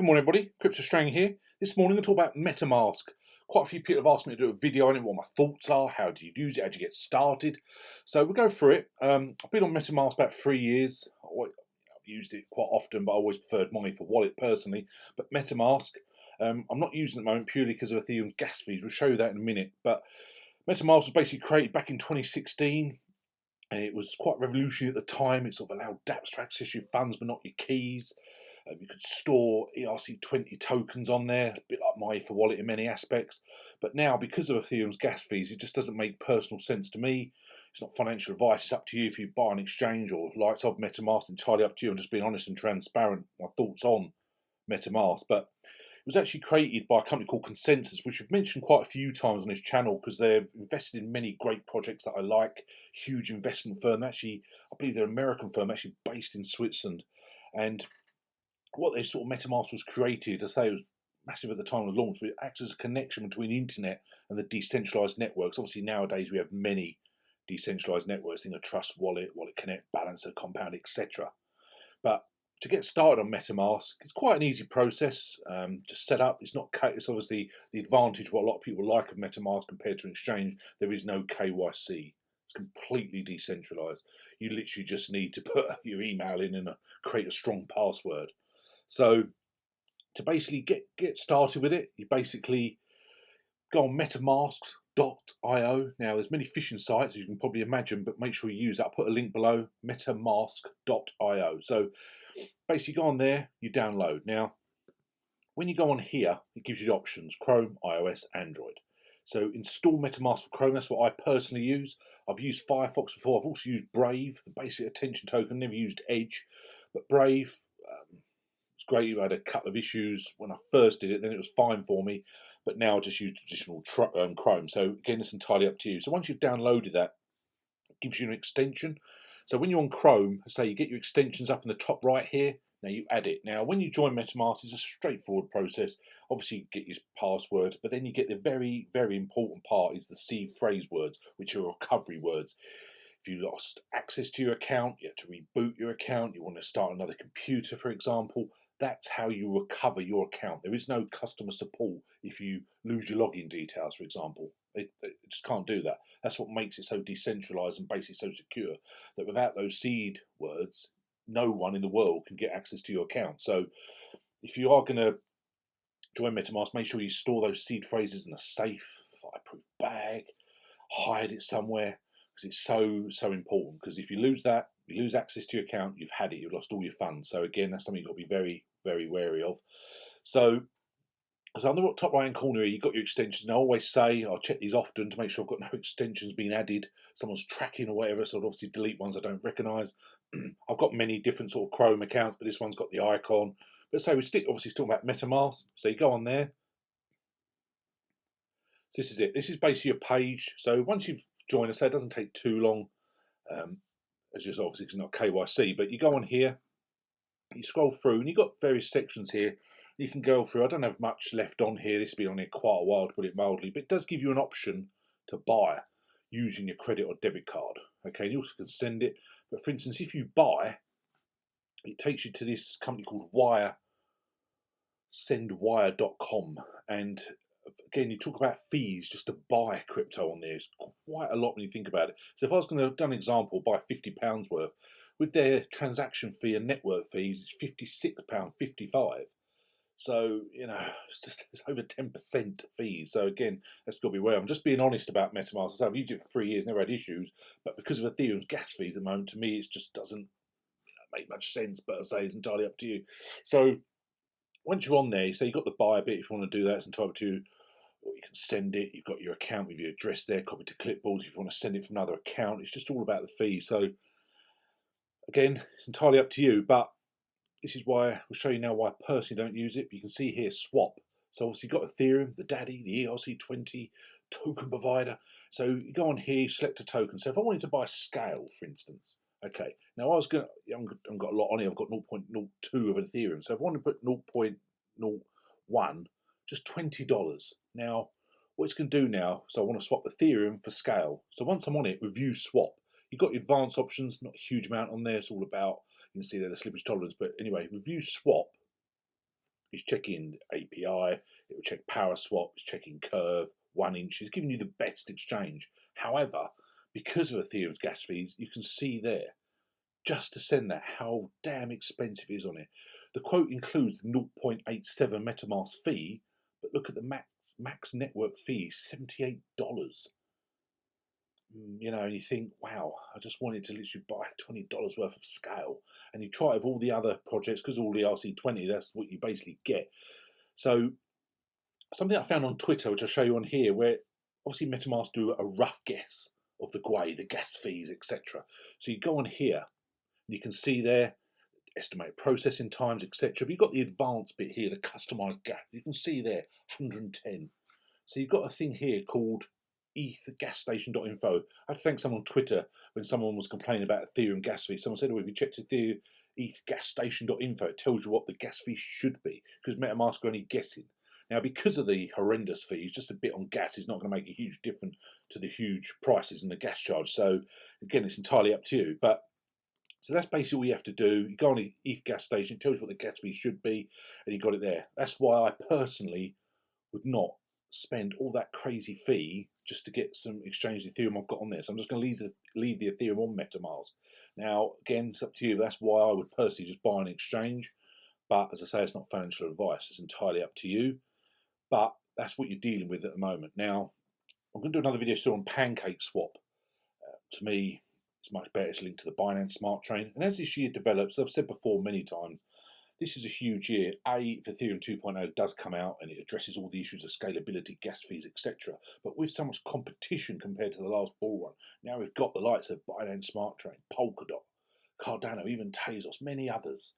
Good morning everybody, Crypto Strang here. This morning I'm going to talk about MetaMask. Quite a few people have asked me to do a video on it, what my thoughts are, how do you use it, how do you get started. So we'll go through it. I've been on MetaMask about 3 years. I've used it quite often, but I always preferred money for wallet personally. But MetaMask, I'm not using it at the moment purely because of Ethereum gas fees. We'll show you that in a minute. But MetaMask was basically created back in 2016. And it was quite revolutionary at the time. It sort of allowed dApps to access your funds but not your keys. You could store ERC20 tokens on there, a bit like my for wallet in many aspects. But now, because of Ethereum's gas fees, it just doesn't make personal sense to me. It's not financial advice. It's up to you if you buy an exchange or likes of MetaMask. Entirely up to you. I'm just being honest and transparent. My thoughts on MetaMask. But it was actually created by a company called Consensus, which we've mentioned quite a few times on this channel because they're invested in many great projects that I like. Huge investment firm, actually, I believe they're an American firm, actually based in Switzerland. And what they sort of MetaMask was created, I say it was massive at the time of the launch, but it acts as a connection between the internet and the decentralized networks. Obviously, nowadays we have many decentralized networks, think of Trust Wallet, Wallet Connect, Balancer, Compound, etc. But to get started on MetaMask, it's quite an easy process to set up. It's obviously the advantage what a lot of people like of MetaMask compared to an exchange. There is no KYC. It's completely decentralized. You literally just need to put your email in and create a strong password. So to basically get started with it, you basically go on metamask.io. Now, there's many phishing sites, as you can probably imagine, but make sure you use that. I'll put a link below, metamask.io. So basically go on there, you download. Now, when you go on here, it gives you the options, Chrome, iOS, Android. So install MetaMask for Chrome, that's what I personally use. I've used Firefox before, I've also used Brave, the basic attention token, never used Edge. But Brave, it's great. I had a couple of issues when I first did it, then it was fine for me. But now I just use traditional Chrome. So again, it's entirely up to you. So once you've downloaded that, it gives you an extension. So when you're on Chrome, say you get your extensions up in the top right here, now you add it. Now when you join MetaMask, it's a straightforward process. Obviously you get your password, but then you get the very, very important part is the seed phrase words, which are recovery words. If you lost access to your account, you have to reboot your account, you want to start another computer, for example, that's how you recover your account. There is no customer support if you lose your login details, for example. It just can't do that. That's what makes it so decentralized and basically so secure, that without those seed words, no one in the world can get access to your account. So if you are going to join MetaMask, make sure you store those seed phrases in a safe, fireproof bag, hide it somewhere, because it's so important. Because if you lose that, you lose access to your account, you've had it, you've lost all your funds. So again, that's something you've got to be very, very wary of. So on the top right hand corner here, you've got your extensions. And I always say, I'll check these often to make sure I've got no extensions being added, someone's tracking or whatever, so I'd obviously delete ones I don't recognise. I've got many different sort of Chrome accounts, but this one's got the icon. But so we obviously still about MetaMask. So you go on there. So this is it. This is basically your page. So once you've joined us, it doesn't take too long. As just obviously it's not KYC, but you go on here, you scroll through, and you've got various sections here. You can go through. I don't have much left on here. This has been on here quite a while, to put it mildly, but it does give you an option to buy using your credit or debit card. Okay, and you also can send it. But for instance, if you buy, it takes you to this company called sendwire.com, and again, you talk about fees just to buy crypto on there. It's quite a lot when you think about it. So if I was going to have done an example, buy £50 worth, with their transaction fee and network fees, it's £56.55. So, it's over 10% fees. So again, that's got to be aware. I'm just being honest about MetaMask. So I've used it for 3 years, never had issues. But because of Ethereum's gas fees at the moment, to me, it just doesn't make much sense. But I say it's entirely up to you. So once you're on there, so you've got the buy bit. If you want to do that, it's entirely up to you. Or you can send it. You've got your account with your address there, copy to clipboards. If you want to send it from another account, it's just all about the fees. So again, it's entirely up to you. But this is why we'll show you now why I personally don't use it. But you can see here swap. So obviously you've got Ethereum, the daddy, the ERC20 token provider. So you go on here, select a token. So if I wanted to buy Scale, for instance, okay. Now I've got a lot on here. I've got 0.02 of Ethereum. So if I want to put 0.01, just $20. Now what it's going to do now, so I want to swap Ethereum for Scale. So once I'm on it, review swap. You've got your advanced options, not a huge amount on there. It's all about, you can see there the slippage tolerance. But anyway, review swap. It's checking API, it will check power swap, it's checking curve, 1 inch, it's giving you the best exchange. However, because of Ethereum's gas fees, you can see there, just to send that, how damn expensive it is on it. The quote includes the 0.87 MetaMask fee, but look at the max network fee, $78. You know, and you think, wow, I just wanted to literally buy $20 worth of scale. And you try it with all the other projects, because all the RC20, that's what you basically get. So something I found on Twitter, which I'll show you on here, where obviously MetaMask do a rough guess of the GUI, the gas fees, etc. So you go on here, and you can see there, estimated processing times, etc. But you've got the advanced bit here, the customized gas. You can see there, 110. So you've got a thing here called ethgasstation.info. I had to thank someone on Twitter when someone was complaining about Ethereum gas fee. Someone said, oh, if you checked Ethereum ethgasstation.info, it tells you what the gas fee should be, because MetaMask are only guessing. Now, because of the horrendous fees, just a bit on gas is not going to make a huge difference to the huge prices in the gas charge. So again, it's entirely up to you. But so that's basically all you have to do. You go on the ETH gas station, it tells you what the gas fee should be, and you got it there. That's why I personally would not spend all that crazy fee just to get some exchange Ethereum I've got on there. So I'm just going to leave the Ethereum on MetaMask. Now, again, it's up to you. That's why I would personally just buy an exchange. But as I say, it's not financial advice. It's entirely up to you. But that's what you're dealing with at the moment. Now, I'm going to do another video still on Pancake Swap. To me, it's much better. It's linked to the Binance Smart Chain. And as this year develops, I've said before many times, this is a huge year. If Ethereum 2.0 does come out and it addresses all the issues of scalability, gas fees, etc. But with so much competition compared to the last bull run, now we've got the likes of Binance Smart Chain, Polkadot, Cardano, even Tezos, many others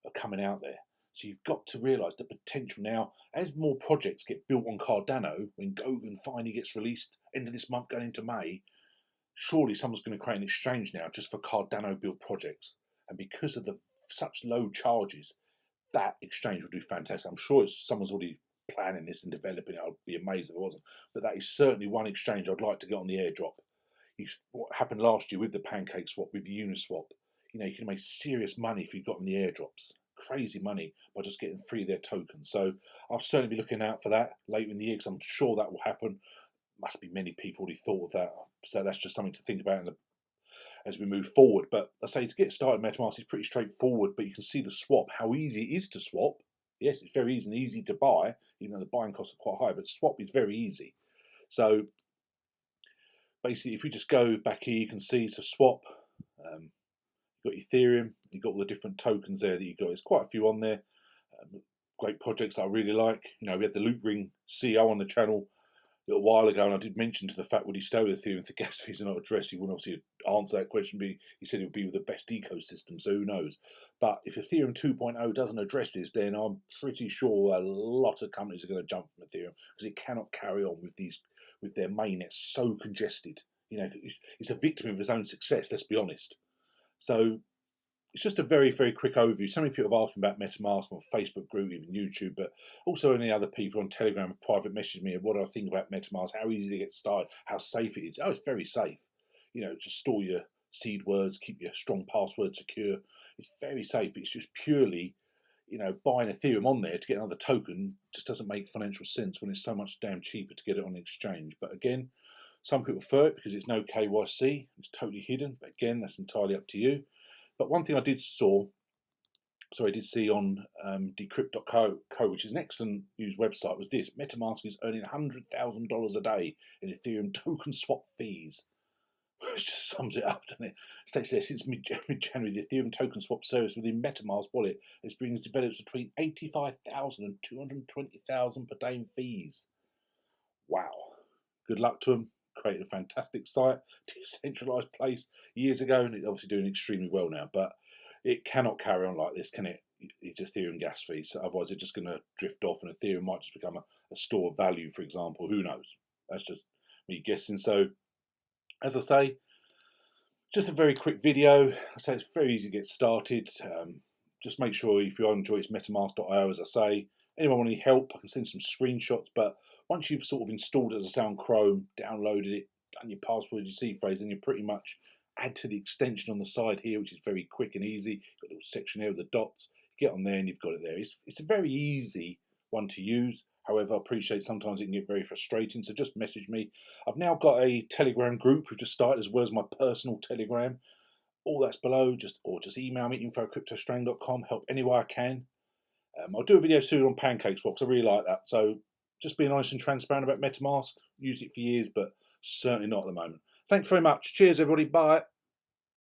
are coming out there. So you've got to realise the potential now. As more projects get built on Cardano, when Gogan finally gets released, end of this month going into May, surely someone's going to create an exchange now just for Cardano built projects. And because of the such low charges, that exchange will do fantastic. I'm sure someone's already planning this and developing it. I'd be amazed if it wasn't. But that is certainly one exchange I'd like to get on the airdrop. What happened last year with the Pancake Swap, with Uniswap, you know, you can make serious money if you've got them the airdrops. Crazy money by just getting free of their tokens. So I'll certainly be looking out for that later in the year, because I'm sure that will happen. Must be many people already thought of that. So that's just something to think about as we move forward. But I say, to get started, MetaMask is pretty straightforward, but you can see the swap, how easy it is to swap. Yes, it's very easy and easy to buy, even though the buying costs are quite high, but swap is very easy. So basically, if we just go back here, you can see it's a swap. You've got Ethereum, you've got all the different tokens there that you've got. There's quite a few on there. Great projects that I really like. You know, we had the Loop Ring CEO on the channel a little while ago, and I did mention to the fact, would he stay with Ethereum if the gas fees are not addressed? He wouldn't obviously answer that question, but he said it would be with the best ecosystem, so who knows. But if Ethereum 2.0 doesn't address this, then I'm pretty sure a lot of companies are going to jump from Ethereum, because it cannot carry on with their mainnet so congested. You know, it's a victim of its own success, let's be honest. So it's just a very, very quick overview. So many people have asked me about MetaMask on Facebook group, even YouTube, but also any other people on Telegram have private messaged me. What do I think about MetaMask? How easy to get started? How safe it is? Oh, it's very safe. You know, just store your seed words, keep your strong password secure. It's very safe, but it's just purely, you know, buying Ethereum on there to get another token just doesn't make financial sense when it's so much damn cheaper to get it on the exchange. But again, some people prefer it because it's no KYC. It's totally hidden. But again, that's entirely up to you. But one thing I did see on decrypt.co, which is an excellent used website, was this: MetaMask is earning $100,000 a day in Ethereum token swap fees. Which just sums it up, doesn't it? It states there, since mid-January, the Ethereum token swap service within MetaMask wallet has brings developed between $85,000 and $220,000 per day in fees. Wow. Good luck to them. Created a fantastic site, decentralized place years ago, and it's obviously doing extremely well now. But it cannot carry on like this, can it? It's Ethereum gas fees. So otherwise, it's just going to drift off, and Ethereum might just become a store of value, for example. Who knows? That's just me guessing. So, as I say, just a very quick video. I say it's very easy to get started. Just make sure if you enjoy it's metamask.io, as I say. Anyone want any help, I can send some screenshots. But once you've sort of installed it, as I say, on Chrome, downloaded it, done your password, your seed phrase, then you pretty much add to the extension on the side here, which is very quick and easy. Got a little section here with the dots. get on there and you've got it there. It's a very easy one to use. However, I appreciate sometimes it can get very frustrating, so just message me. I've now got a Telegram group we've just started, as well as my personal Telegram. All that's below, or just email me, info@cryptostrain.com. Help any way I can. I'll do a video soon on pancake swaps. I really like that. So just being honest and transparent about MetaMask. Used it for years, but certainly not at the moment. Thanks very much. Cheers, everybody. Bye.